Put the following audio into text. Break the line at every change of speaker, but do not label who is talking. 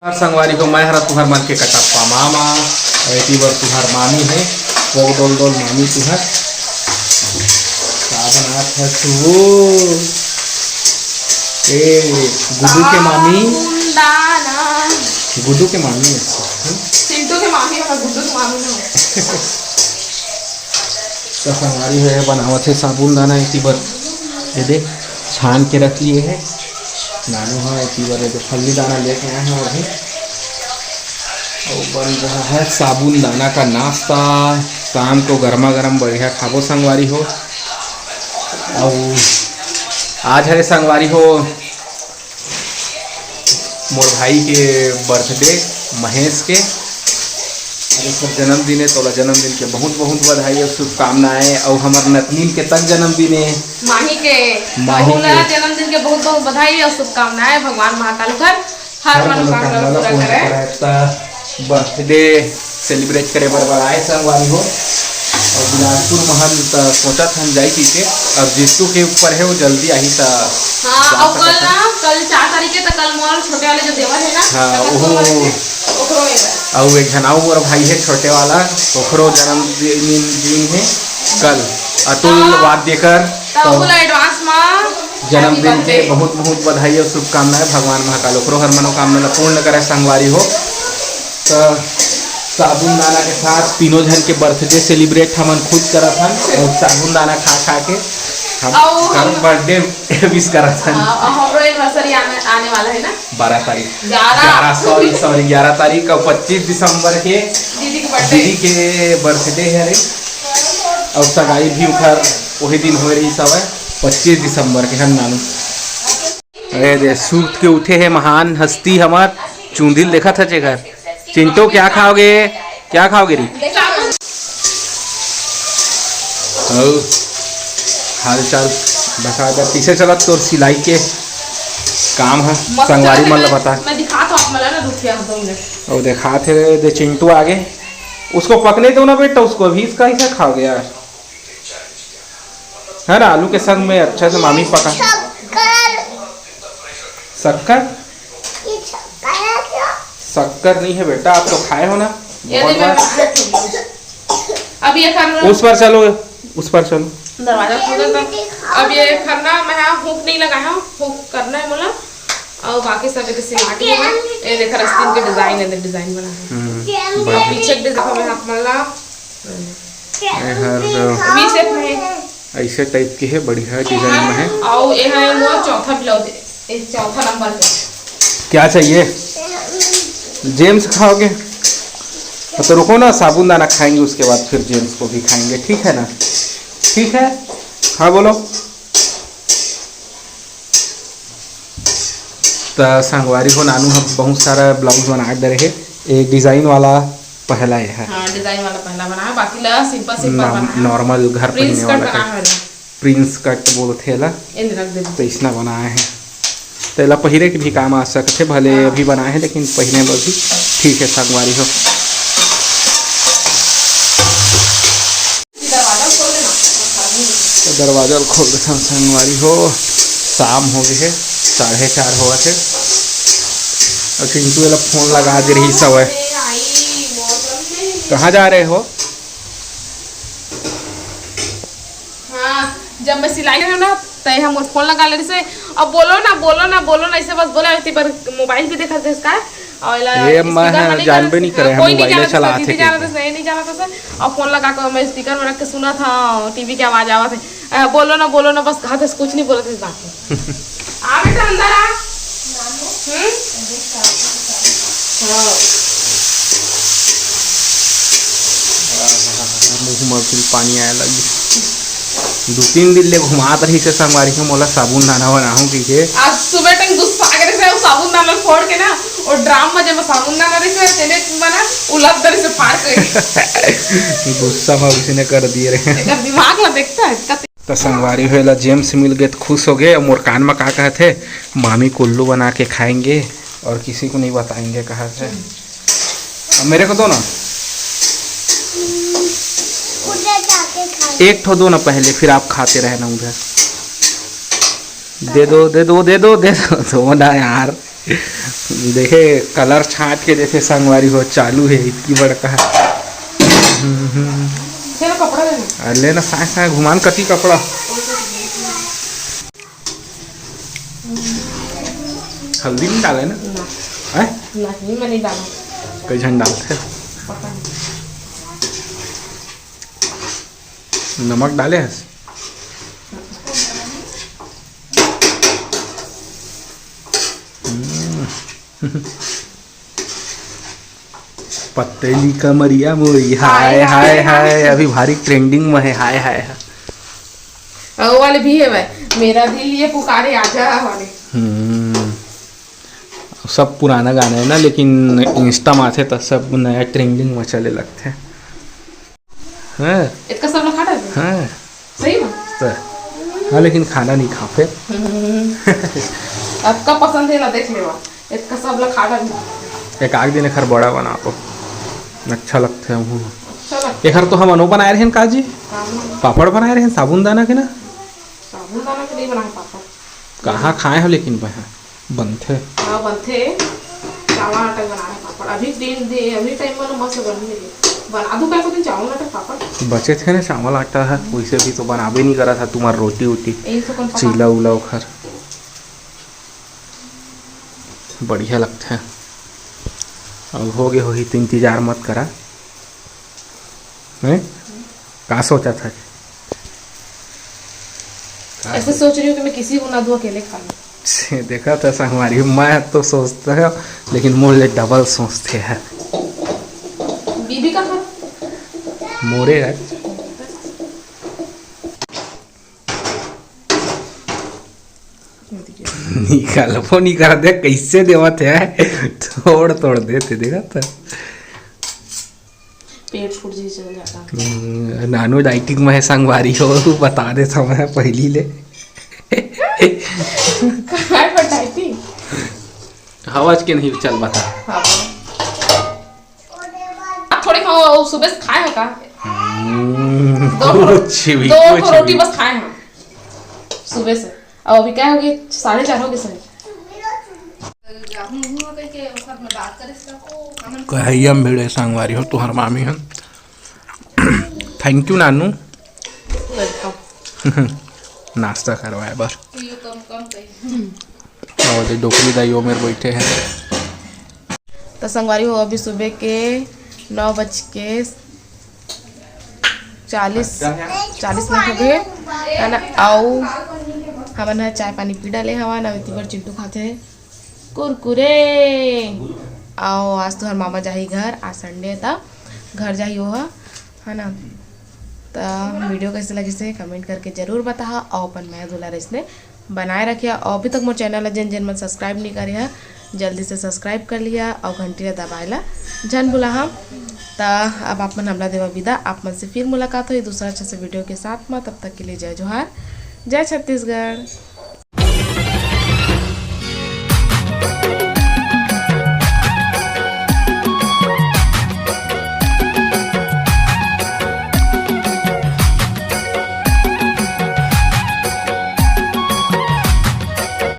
संगवारी को मैं हरा तुहर मन के कटप्पा मामा ऐसी बर तुहर मामी है वो डोल डोल मामी तुहर का बनात है तू ए गुड्डू के मामी गुड्डू के मामी है
चिंटू के मामी और गुड्डू के मामी ना
तो संगवारी है बनावत है साबुन दाना ऐसी बर ये देख छान के रख लिए है नानू हाँ इसी बार जो फली दाना लेके आए हैं अभी और बन रहा है साबुन दाना का नाश्ता। शाम को गर्मा गर्म बढ़िया खाबो संगवारी हो। और आज है संगवारी हो मोर भाई के बर्थडे महेश के सब जन्मदिन है तो जन्मदिन के बहुत बहुत बधाई और शुभकामनाएं। और हमारे नतनीन के तक जन्मदिन है
माही के जन्मदिन के बहुत बहुत बधाई और शुभकामनाएं। भगवान महाकाल घर हर मनोकामना पूरा करे।
बर्थडे सेलिब्रेट करे बर आए संगवारी हो और बिलासपुर महल सोचा था हम जाई पीछे अब जिसू के ऊपर है वो जल्दी आई था।
हाँ और कल 4 तारीख है तो कल मोर छोटे वाले जो देवर है ना
हाँ वो और एक जनाऊ और भाई है छोटे वाला ओकरो जन्मदिन है कल अतुल वाद्यकर
तो एडवांस में
जन्मदिन के बहुत बहुत बधाई और शुभकामनाएं। भगवान महाकाल ओकरो हर मनोकामना पूर्ण करे संगवारी हो। तो साबुन दाना के साथ तीनों जन के बर्थडे सेलिब्रेट हमन खुद करा था और साबुन दाना खा खा के हम बर्थडे विश करा था।
हमारा एनिवर्सरी आने वाला है ना
12 तारीख 11 तारीख और 25 दिसंबर के दीदी के बर्थडे है रे और सगाई भी उधर वही दिन हो रही सब 25 दिसंबर के हम नानू अरे सूत के उठे है महान हस्ती हमार चूंदिल देखा था घर चिंटो क्या खाओगे री हाल चाल बता दे पीछे चला तो सिलाई के काम है संगवारी मन बता
मैं दिखा तो आप मला ना रुकिया 2 मिनट
और दिखा थे दे चिंटू आगे उसको पकने दो ना बेटा उसको भी इसका ही खाओगे यार है ना आलू के संग में अच्छा से मामी पका शक्कर शक्कर नहीं है बेटा आप तो खाए हो ना
अब ये करना
उस पर चलो
दरवाजा खोल दो। अब ये करना मैं हुक नहीं लगाया हुक करना है बोला और बाकी सब इधर सिलाटी है ये देखा रस्तीन के डिजाइन है डिजाइन बना है पीछे देखो मैं हाथ मल्ला बीच शेप में
ऐसे टाइप की है बढ़िया डिजाइन में है
और ये है वो चौथा ब्लाउज इस चौथा नंबर पे
क्या चाहिए जेम्स खाओगे तो रुको ना साबुन दाना खाएंगे उसके बाद फिर जेम्स को भी खाएंगे ठीक है ना ठीक है हाँ बोलो। तो संगवारी हो नानू हम बहुत सारा ब्लाउज बना दे रहे एक डिजाइन वाला पहला है
हाँ डिजाइन वाला पहला बना है बाकी ला सिंपल
नॉर्मल घर पहनने वाला प्रिंस कट बोलते ला तो इसना बनाया है तो पहिरे के भी काम आ सकते भले अभी बनाए हैं लेकिन पहिने में भी ठीक है संगवारी हो। तो दरवाजा खोल देता हूँ संगवारी हो। शाम हो गई है 4:30 हुआ थे और चिंटू वाला फोन लगा दे रही सब है। कहाँ जा रहे हो?
हाँ जब मैं सिलाई कर ना तो हम फोन लगा ले से अब बोलो ना ऐसे बस बोला पर मोबाइल भी देखा था इसका और
ये मैं जानबे नहीं करे हम मोबाइल चलाते थे
नहीं जाना था और फोन लगा कर मैं स्पीकर में रख के सुना था टीवी की आवाज आवा थे बोलो ना बस कहा था कुछ नहीं बोला था इस बात में आ बेटा अंदर आ
मुँह में पानी आया लगी 2-3 दिन ले घुमात रही से संगवारी के मोला साबुन दाना बनाऊं की
आज सुबह तक गुस्सा करे से साबुन दाना फोड़ के ना और ड्राम में जब साबुन दाना रही से तेने बना उलट दर से फाड़ के
गुस्सा में उसी ने कर दिए रहे
एकर दिमाग में देखता है
तो संगवारी होएला जेम्स मिल गए तो खुश हो गए और मोर कान में का कहे थे मामी कुल्लू बना के खाएंगे और किसी को नहीं बताएंगे कहा थे मेरे को दो ना एक ठो दो ना पहले फिर आप खाते रहना उधर दे दो ना यार देखे कलर छाट के देखे संगवारी हो चालू है इतनी बड़का है।
चलो कपड़ा लेना।
अरे लेना साए साए घुमान कति कपड़ा। हल्दी नहीं डाले ना?
नहीं मैं नहीं डाला।
कई जन डालते हैं।
पता नहीं।
नमक डाले हैं? पतेली कमरिया मोरी हाय हाय हाय अभी भारी ट्रेंडिंग में है हाय हाय।
वो वाले भी है भाई, मेरा दिल ये पुकारे आजा वाले।
सब पुराना गाना है ना, लेकिन इंस्टा में आते तो सब नया ट्रेंडिंग में चले लगते हैं।
इसका सब लोग खाता है।
हाँ
सही में
तो हाँ, लेकिन खाना नहीं खा फिर।
आपका पसंद है ना, देख ले इसका सब लोग खाता है।
एक आग दिन खर बड़ा बना को अच्छा लगता है वो।
चलो
एक हर तो हम अनो बनाए रहे हैं काजी पापड़ बनाए रहे हैं साबुन दाना के ना।
साबुन दाना के नहीं बनाए पापड़।
कहाँ खाए हो लेकिन वहाँ बनते।
हाँ बनते चावल आटा बना रहे पापड़। अभी दिन दे अभी टाइम में मस्त बनने लगे। बना दूँ क्या दिन चावल आटा पापड़
बचे थे ना चावल आटा है वैसे भी तो बनाबे नहीं करा था तुम्हारा रोटी वोटी चीला उला उखर बढ़िया लगता है। अब हो गए हो ही तो इंतजार मत करा है। कहाँ सोचा था?
ऐसे सोच रही हूँ कि मैं किसी को ना दूँ अकेले खा लूँ।
देखा था हमारी मैं तो सोचता है लेकिन मोरे डबल सोचते हैं।
बीबी का खा
मोरे है निकाल वो नहीं कर दे कैसे देवत है तोड़ तोड़ देते देखा था।
पेट फूट जी चल जाता।
नानू डाइटिंग में है संगवारी हो बता दे था मैं पहली ले।
कहाँ पर डाइटिंग?
हवाज के नहीं चल बता।
हाँ थोड़ी खाओ सुबह से खाए हैं का? दो रोटी बस खाए हैं सुबह से। अब अभी क्या हो गया 4:30 हो गए सर।
कहिए भिड़े संगवारी हो तुहर मामी हन। थैंक यू नानू नाश्ता करवाए बस। और डोकरी दाइयों में बैठे हैं
तो संगवारी हो अभी सुबह के 9:40 मिनट हो गए है ना। आओ हमन है चाय पानी पी डाले हवा ना इतनी बार चिंटू खाते हैं कुरकुरे। आओ आज तो हर मामा जाही घर, आज संडे था घर जाही वो है ना। तो वीडियो कैसे लगे से कमेंट करके जरूर बता। और अपन मैं दुलार इसने बनाए रखे और अभी तक मोर चैनल है जिन मन सब्सक्राइब नहीं करे है जल्दी से सब्सक्राइब कर लिया और घंटी दबाएला जन बोला हम। तो अब आप मन हमला देवा विदा। आप मन से फिर मुलाकात हुई दूसरा अच्छा से वीडियो के साथ में। तब तक के लिए जय जोहार, जय छत्तीसगढ़।